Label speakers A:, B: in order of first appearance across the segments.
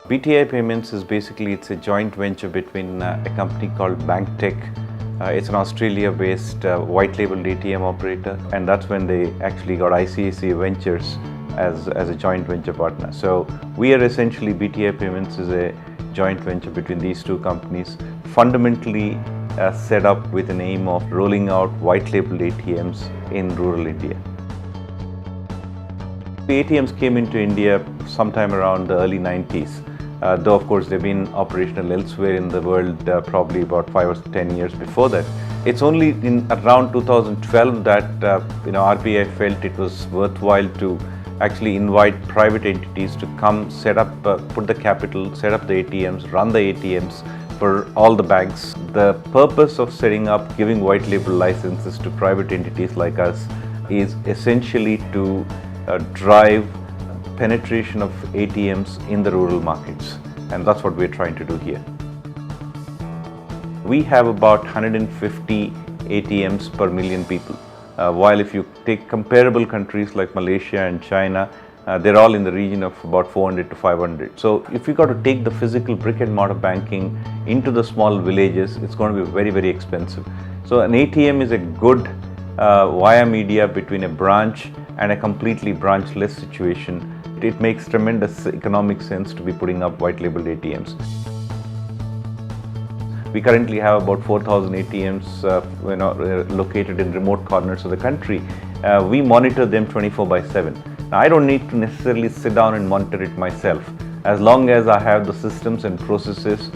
A: BTI Payments is basically it's a joint venture between a company called BankTech. It's an Australia-based white-labeled ATM operator, and that's when they actually got ICICI Ventures as a joint venture partner. So we are essentially BTI Payments is a joint venture between these two companies, fundamentally set up with an aim of rolling out white-labeled ATMs in rural India. The ATMs came into India sometime around the early 90s. Though of course they've been operational elsewhere in the world probably about 5 or 10 years before that. It's only in around 2012 that RBI felt it was worthwhile to actually invite private entities to come set up, put the capital, set up the ATMs, run the ATMs for all the banks. The purpose of setting up, giving white label licenses to private entities like us is essentially to drive penetration of ATMs in the rural markets, and that's what we're trying to do here. We have about 150 ATMs per million people, while if you take comparable countries like Malaysia and China, they're all in the region of about 400 to 500. So if you got to take the physical brick and mortar banking into the small villages, it's going to be very, very expensive. So an ATM is a good via media between a branch and a completely branchless situation. It makes tremendous economic sense to be putting up white labeled ATMs. We currently have about 4,000 ATMs located in remote corners of the country. We monitor them 24/7. Now, I don't need to necessarily sit down and monitor it myself, as long as I have the systems and processes.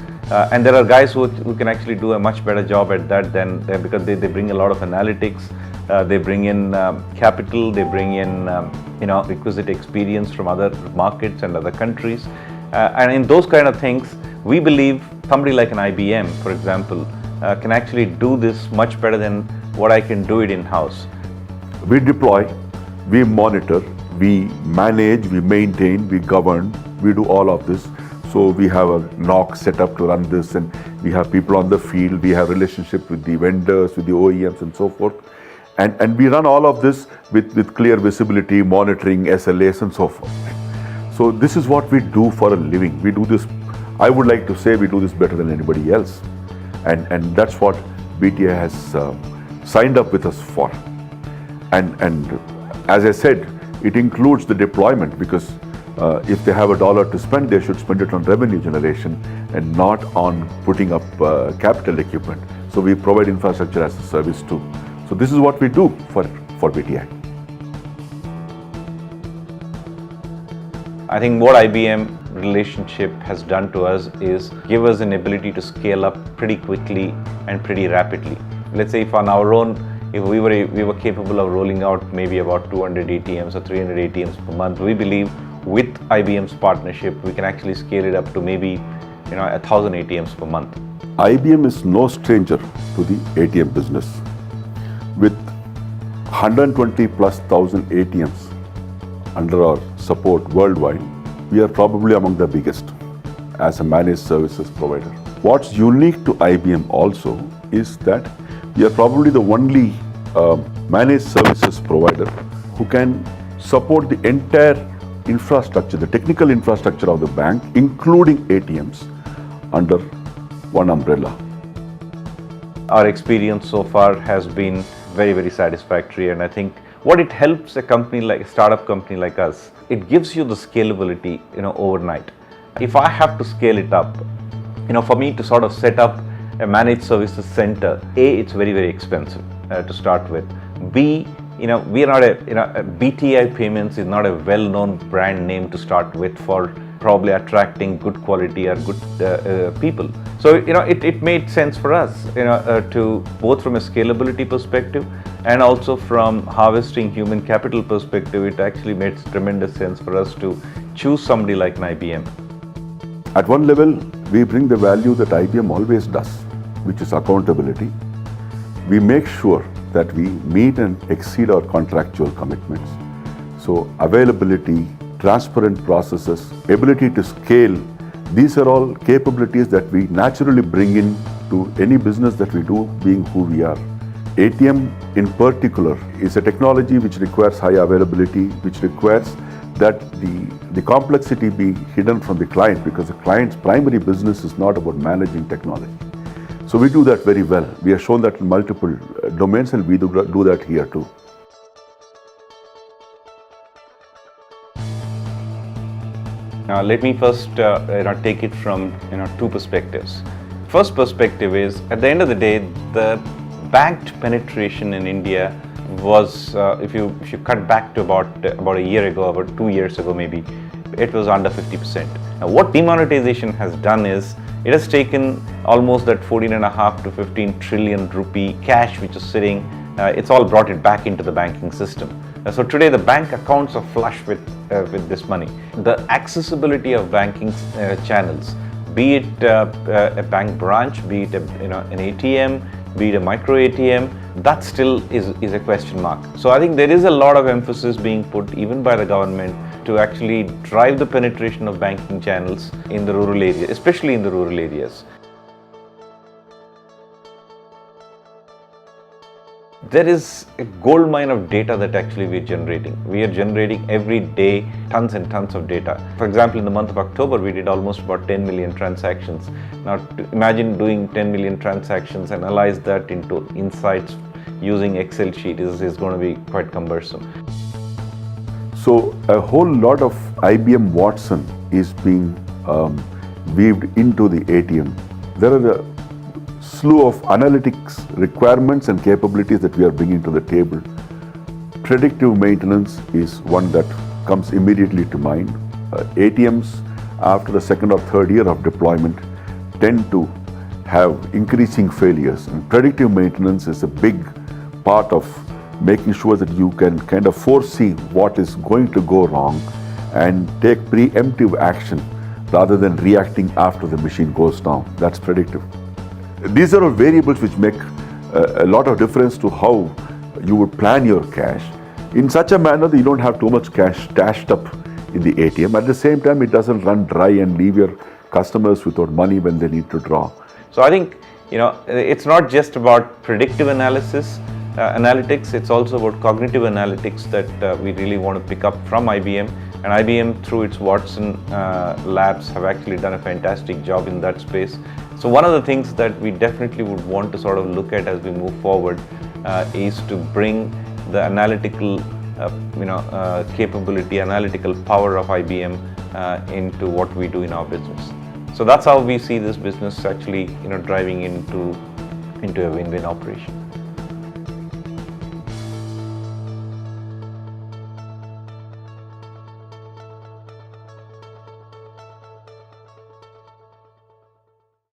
A: And there are guys who can actually do a much better job at that than because they bring a lot of analytics. They bring in capital, they bring in requisite experience from other markets and other countries. And in those kind of things, we believe somebody like an IBM, for example, can actually do this much better than what I can do it in-house.
B: We deploy, we monitor, we manage, we maintain, we govern, we do all of this. So we have a NOC set up to run this, and we have people on the field, we have relationship with the vendors, with the OEMs and so forth. And we run all of this with clear visibility, monitoring, SLAs and so forth. So this is what we do for a living. We do this, I would like to say we do this better than anybody else. And that's what BTI has signed up with us for. And as I said, it includes the deployment, because if they have $1 to spend, they should spend it on revenue generation and not on putting up capital equipment. So we provide infrastructure as a service too. So this is what we do for BTI.
A: I think what IBM relationship has done to us is give us an ability to scale up pretty quickly and pretty rapidly. Let's say if on our own, if we were capable of rolling out maybe about 200 ATMs or 300 ATMs per month, we believe with IBM's partnership, we can actually scale it up to maybe 1,000 ATMs per month.
B: IBM is no stranger to the ATM business. With 120 plus thousand ATMs under our support worldwide, we are probably among the biggest as a managed services provider. What's unique to IBM also is that we are probably the only managed services provider who can support the entire infrastructure, the technical infrastructure of the bank, including ATMs, under one umbrella.
A: Our experience so far has been very, very satisfactory, and I think what it helps a startup company like us, it gives you the scalability, overnight. If I have to scale it up, for me to sort of set up a managed services center, A, it's very, very expensive to start with. B, we are not BTI Payments is not a well-known brand name to start with for probably attracting good quality or good people. So it made sense for us to both from a scalability perspective and also from harvesting human capital perspective. It actually made tremendous sense for us to choose somebody like an IBM.
B: At one level, we bring the value that IBM always does, which is accountability. We make sure that we meet and exceed our contractual commitments. So availability, transparent processes, ability to scale, these are all capabilities that we naturally bring in to any business that we do, being who we are. ATM in particular is a technology which requires high availability, which requires that the complexity be hidden from the client, because the client's primary business is not about managing technology. So we do that very well. We have shown that in multiple domains, and we do that here too.
A: Let me first take it from two perspectives. First perspective is, at the end of the day, the banked penetration in India was, if you cut back to about a year ago, about 2 years ago maybe, it was under 50%. Now, what demonetization has done is, it has taken almost that 14.5 to 15 trillion rupee cash which is sitting, it's all brought it back into the banking system. So today the bank accounts are flush with this money. The accessibility of banking channels, be it a bank branch, be it an ATM, be it a micro ATM, that still is a question mark. So I think there is a lot of emphasis being put even by the government to actually drive the penetration of banking channels in the rural areas, especially in the rural areas. There is a gold mine of data that actually we are generating. We are generating every day tons and tons of data. For example, in the month of October, we did almost about 10 million transactions. Now, imagine doing 10 million transactions, analyze that into insights using Excel sheet is going to be quite cumbersome.
B: So a whole lot of IBM Watson is being weaved into the ATM. There are a slew of analytics requirements and capabilities that we are bringing to the table. Predictive maintenance is one that comes immediately to mind. ATMs, after the second or third year of deployment, tend to have increasing failures, and predictive maintenance is a big part of making sure that you can kind of foresee what is going to go wrong and take preemptive action rather than reacting after the machine goes down. That's predictive. These are all variables which make a lot of difference to how you would plan your cash in such a manner that you don't have too much cash stashed up in the ATM. At the same time, it doesn't run dry and leave your customers without money when they need to draw.
A: So I think it's not just about predictive analytics, it's also about cognitive analytics that we really want to pick up from IBM. And IBM, through its Watson labs, have actually done a fantastic job in that space. So one of the things that we definitely would want to sort of look at as we move forward is to bring the analytical capability, analytical power of IBM into what we do in our business. So that's how we see this business actually driving into a win-win operation.